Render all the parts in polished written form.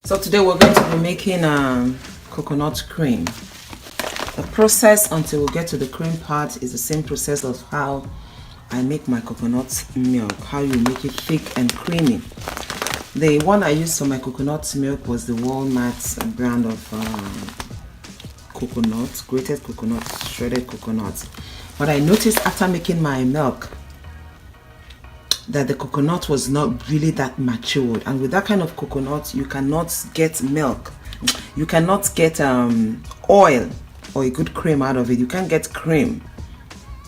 So today we're going to be making coconut cream. The process until we get to the cream part is the same process of how I make my coconut milk, how you make it thick and creamy. The one I used for my coconut milk was the Walmart brand of coconut, grated coconut, shredded coconut. But I noticed after making my milk that the coconut was not really that matured, and with that kind of coconut you cannot get milk, you cannot get oil or a good cream out of it. You can't get cream,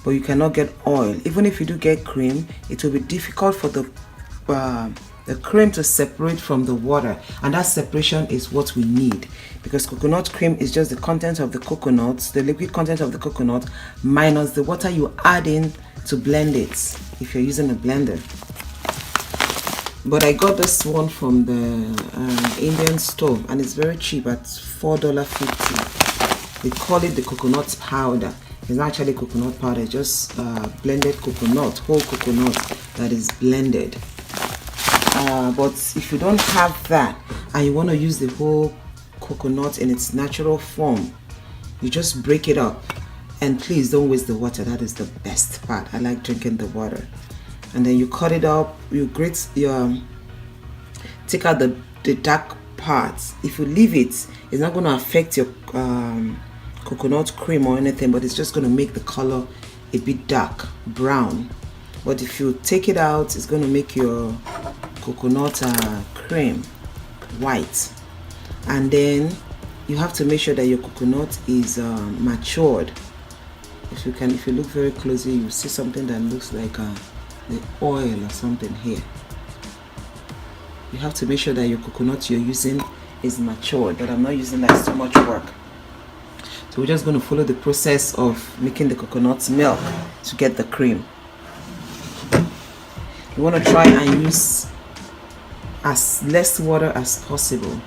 but you cannot get oil. Even if you do get cream, it will be difficult for the cream to separate from the water, and that separation is what we need, because coconut cream is just the content of the coconut, the liquid content of the coconut minus the water you add in to blend it if you're using a blender. But I got this one from the Indian store, and it's very cheap at $4.50. They call it the coconut powder. It's not actually coconut powder, it's just blended coconut, whole coconut that is blended. But if you don't have that and you want to use the whole coconut in its natural form, you just break it up. And please don't waste the water. That is the best part. I like drinking the water. And then you cut it up, you grate your, take out the dark parts. If you leave it, it's not going to affect your coconut cream or anything, but it's just going to make the color a bit dark, brown. But if you take it out, it's going to make your coconut cream white. And then you have to make sure that your coconut is matured. If you look very closely, you see something that looks like the oil or something here. You have to make sure that your coconut you're using is matured, but I'm not using that, it's too much work. So we're just going to follow the process of making the coconut milk to get the cream. You want to try and use as less water as possible.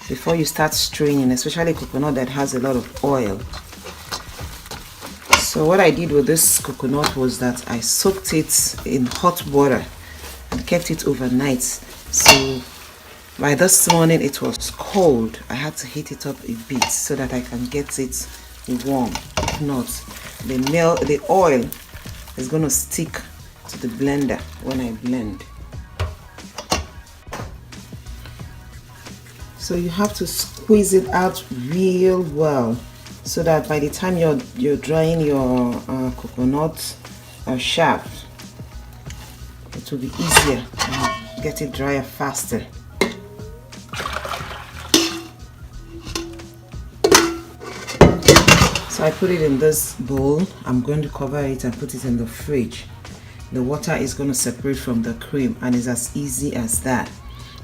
Before you start straining, especially coconut that has a lot of oil. So what I did with this coconut was that I soaked it in hot water and kept it overnight. So by this morning it was cold. I had to heat it up a bit so that I can get it warm. If not, the oil is going to stick to the blender when I blend. So you have to squeeze it out real well, so that by the time you're drying your coconut shaft, it will be easier and get it drier faster. So I put it in this bowl. I'm going to cover it and put it in the fridge. The water is going to separate from the cream, and it's as easy as that.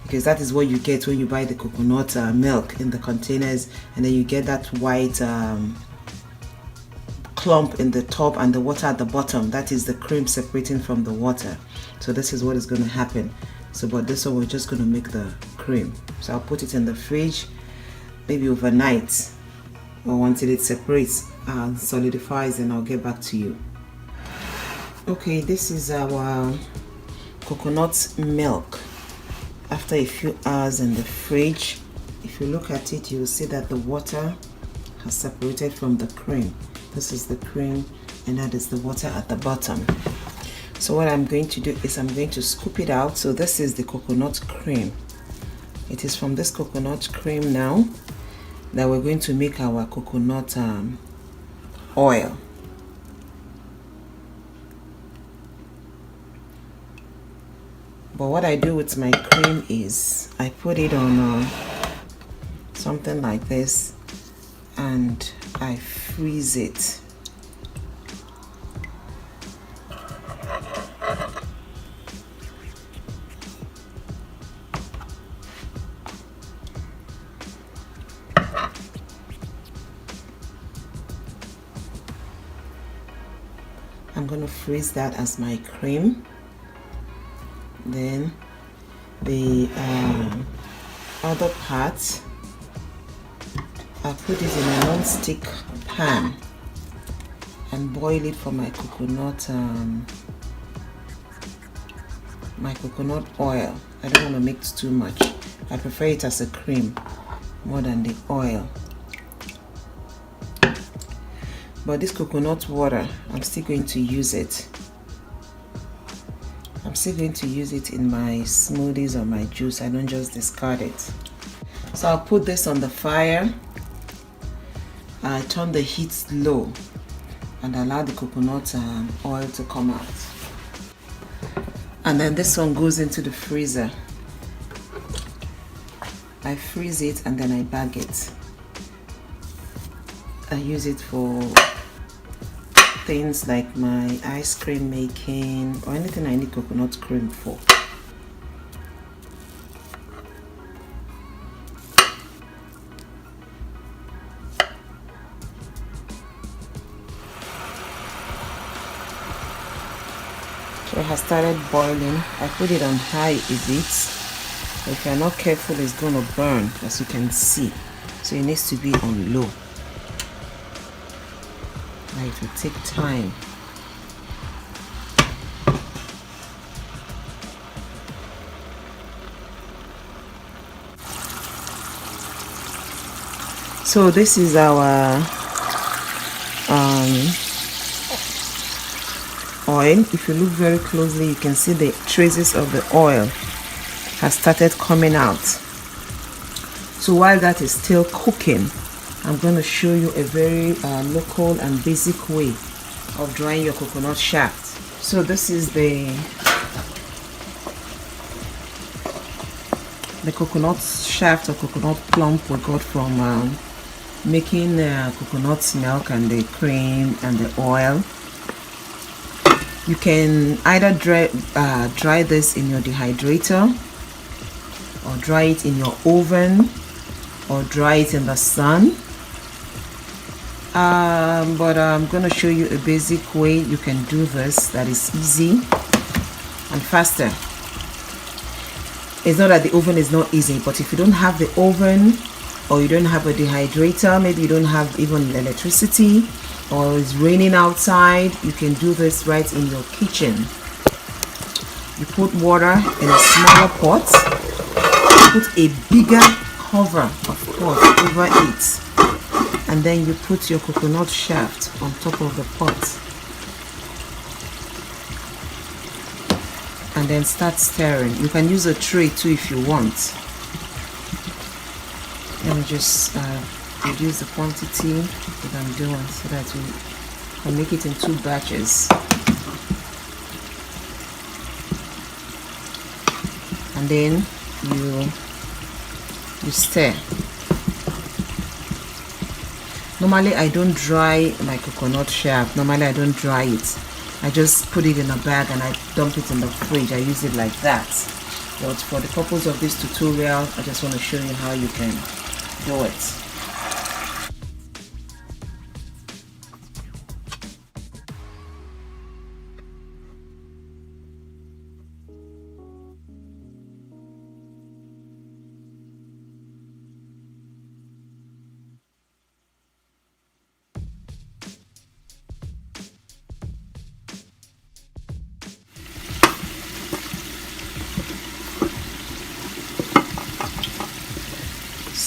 Because that is what you get when you buy the coconut milk in the containers, and then you get that white clump in the top and the water at the bottom. That is the cream separating from the water. So this is what is going to happen. So but this one we're just going to make the cream. So I'll put it in the fridge maybe overnight or until it separates and solidifies, and I'll get back to you. Okay, this is our coconut milk. After a few hours in the fridge, if you look at it, you will see that the water has separated from the cream. This is the cream, and that is the water at the bottom. So what I'm going to do is I'm going to scoop it out. So this is the coconut cream. It is from this coconut cream now that we're going to make our coconut oil. But what I do with my cream is I put it on something like this and I freeze it. I'm going to freeze that as my cream. Then the other part, I put it in a non-stick pan and boil it for my coconut my coconut oil. I don't want to mix too much. I prefer it as a cream more than the oil. But this coconut water, I'm still going to use it. I'm still going to use it in my smoothies or my juice. I don't just discard it. So I'll put this on the fire. I turn the heat low and allow the coconut oil to come out. And then this one goes into the freezer. I freeze it and then I bag it. I use it for things like my ice cream making or anything I need coconut cream for. So it has started boiling. I put it on high a bit. If you're not careful, it's going to burn, as you can see. So it needs to be on low. Now it will take time. So this is our oil. If you look very closely, you can see the traces of the oil has started coming out. So while that is still cooking, I'm going to show you a very local and basic way of drying your coconut shaft. So this is the coconut shaft or coconut plump we got from making coconut milk and the cream and the oil. You can either dry this in your dehydrator, or dry it in your oven, or dry it in the sun. But I'm going to show you a basic way you can do this that is easy and faster. It's not that the oven is not easy, but if you don't have the oven, or you don't have a dehydrator, maybe you don't have even electricity, or it's raining outside, you can do this right in your kitchen. You put water in a smaller pot, put a bigger cover of pot over it, and then you put your coconut shaft on top of the pot, and then start stirring. You can use a tray too if you want. Let me just reduce the quantity that I'm doing so that we can make it in 2 batches. And then you stir. Normally I don't dry my coconut shaft. Normally I don't dry it. I just put it in a bag and I dump it in the fridge. I use it like that. But for the purpose of this tutorial, I just want to show you how you can do it.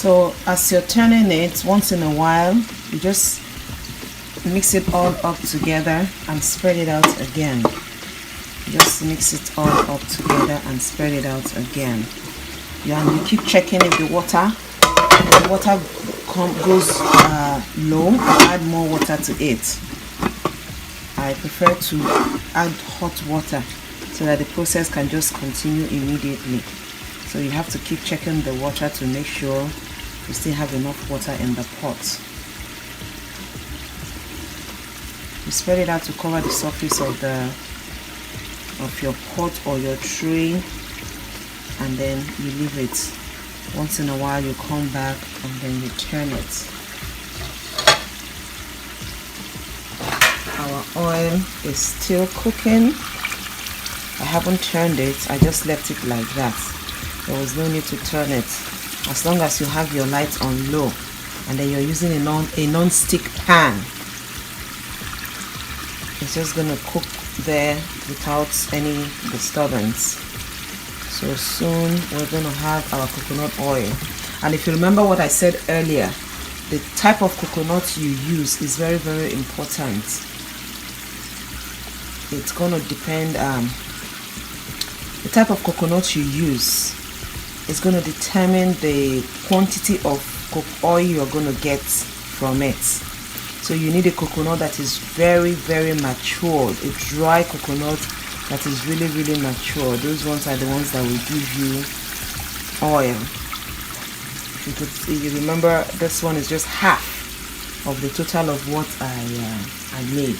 So as you're turning it, once in a while, you just mix it all up together and spread it out again. Just mix it all up together and spread it out again. Yeah, and you keep checking if the water goes low, add more water to it. I prefer to add hot water so that the process can just continue immediately. So you have to keep checking the water to make sure you still have enough water in the pot. You spread it out to cover the surface of your pot or your tray, and then you leave it. Once in a while you come back and then you turn it. Our oil is still cooking. I haven't turned it, I just left it like that. There was no need to turn it. As long as you have your light on low, and then you're using a non-stick pan, it's just going to cook there without any disturbance. So soon we're going to have our coconut oil. And if you remember what I said earlier, the type of coconut you use is very, very important. It's going to depend, the type of coconut you use is going to determine the quantity of oil you're going to get from it. So you need a coconut that is very, very matured, a dry coconut that is really, really mature. Those ones are the ones that will give you oil. If you remember, this one is just half of the total of what I made.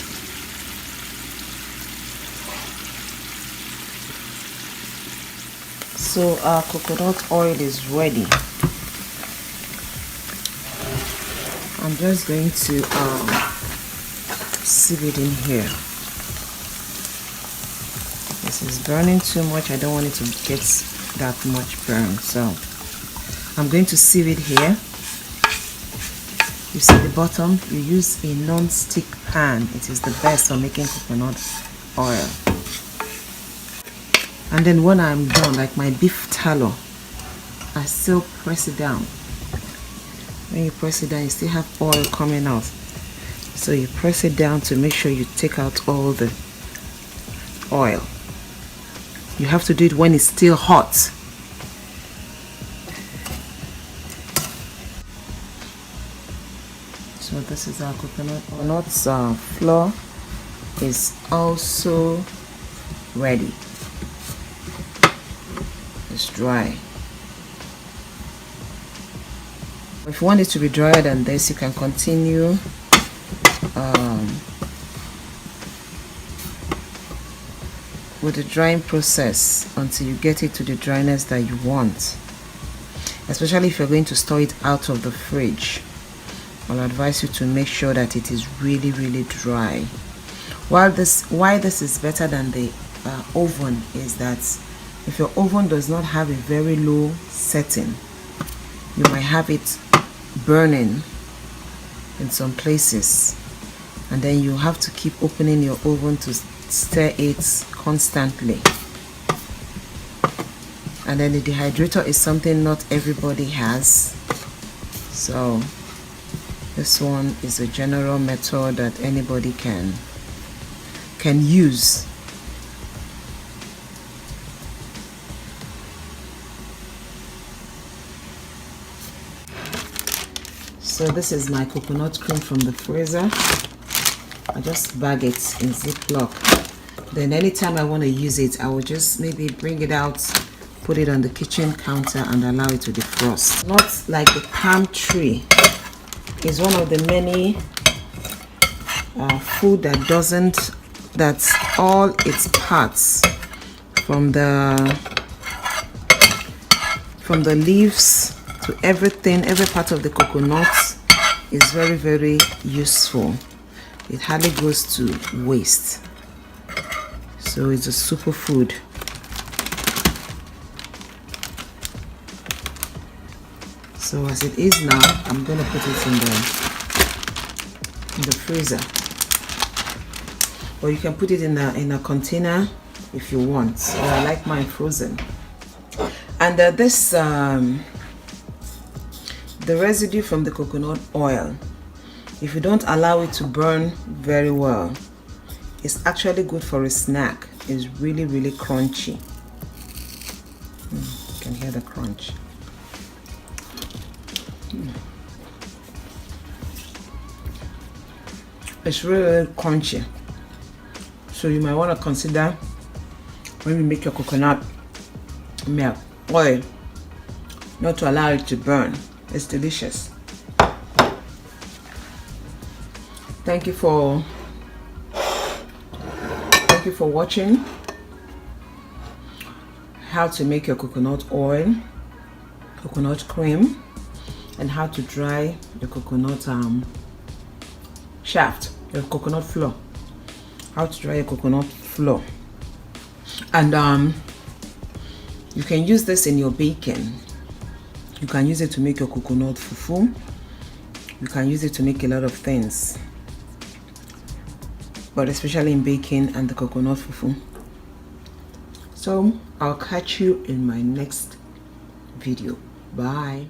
So our coconut oil is ready. I'm just going to sieve it in here. This is burning too much. I don't want it to get that much burn, so I'm going to sieve it here. You see the bottom, you use a non-stick pan. It is the best for making coconut oil. And then when I'm done, like my beef tallow, I still press it down. When you press it down, you still have oil coming out. So you press it down to make sure you take out all the oil. You have to do it when it's still hot. So this is our coconut oil. Coconut flour is also ready. It's dry. If you want it to be drier than this, you can continue with the drying process until you get it to the dryness that you want. Especially if you're going to store it out of the fridge, I'll advise you to make sure that it is really, really dry. Why this is better than the oven is that if your oven does not have a very low setting, you might have it burning in some places, and then you have to keep opening your oven to stir it constantly. And then the dehydrator is something not everybody has, so this one is a general method that anybody can use. So this is my coconut cream from the freezer. I just bag it in Ziploc. Then anytime I want to use it, I will just maybe bring it out, put it on the kitchen counter and allow it to defrost. Not like the palm tree is one of the many food that's all its parts from the leaves to everything, every part of the coconut is very, very useful. It hardly goes to waste. So it's a superfood. So as it is now, I'm going to put it in the freezer. Or you can put it in a container if you want. So I like mine frozen. And the residue from the coconut oil, if you don't allow it to burn very well, it's actually good for a snack. It's really, really crunchy. You can hear the crunch. It's really, really crunchy. So you might want to consider when you make your coconut milk oil not to allow it to burn. It's delicious. Thank you for watching how to make your coconut oil, coconut cream, and how to dry the coconut shaft, the coconut flour. How to dry a coconut flour. And you can use this in your baking. You can use it to make your coconut fufu. You can use it to make a lot of things. but especially in baking and the coconut fufu. So I'll catch you in my next video. Bye.